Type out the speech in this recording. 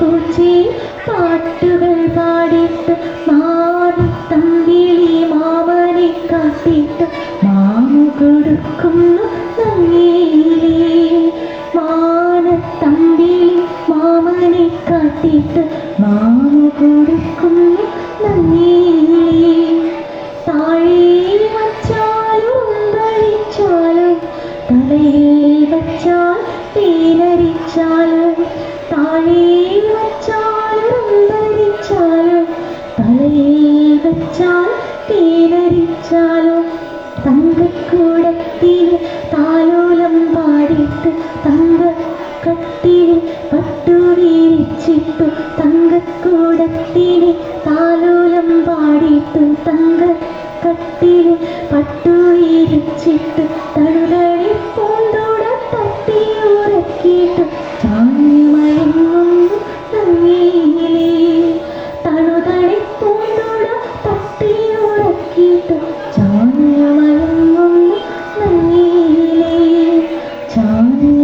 പൂച്ചി പാട്ടുകൾ പാടിയിട്ട് മാനത്തമ്പിളി മാമനെ കാട്ടിയിട്ട് മാമു കൊടുക്കുന്നു നങ്ങേലി. മാനത്തമ്പിളി മാമനെ കാട്ടിയിട്ട് മാമു കൊടുക്കുന്നു നങ്ങേലി. താഴെ വച്ചാലും കഴിച്ചാലും തലയിൽ വച്ചാൽ തേനരിച്ചാലും താഴെ വച്ചാലും ധരിച്ചാലും തലയിൽ വച്ചാൽ തേനരിച്ചാലും തങ്കക്കൂടത്തിൽ താലോലം പാടിയിട്ട് തങ്കക്കട്ടിൽ പട്ടുവിരിച്ചിട്ടു തങ്കക്കൂടത്തിൽ താലോലം പാടിയിട്ടു തങ്കക്കട്ടിൽ പട്ടുവിരിച്ചിട്ട് തഴുതടി പൂന്തോട തട്ടി ഉറക്കിയിട്ട് ചാഞ്ഞുമയങ്ങുന്നു നങ്ങേലി. തഴുതടി പൂന്തോട തട്ടി ഉറക്കിയിട്ട് ചാഞ്ഞുമയങ്ങുന്നു നങ്ങേലി. ചാഞ്ഞു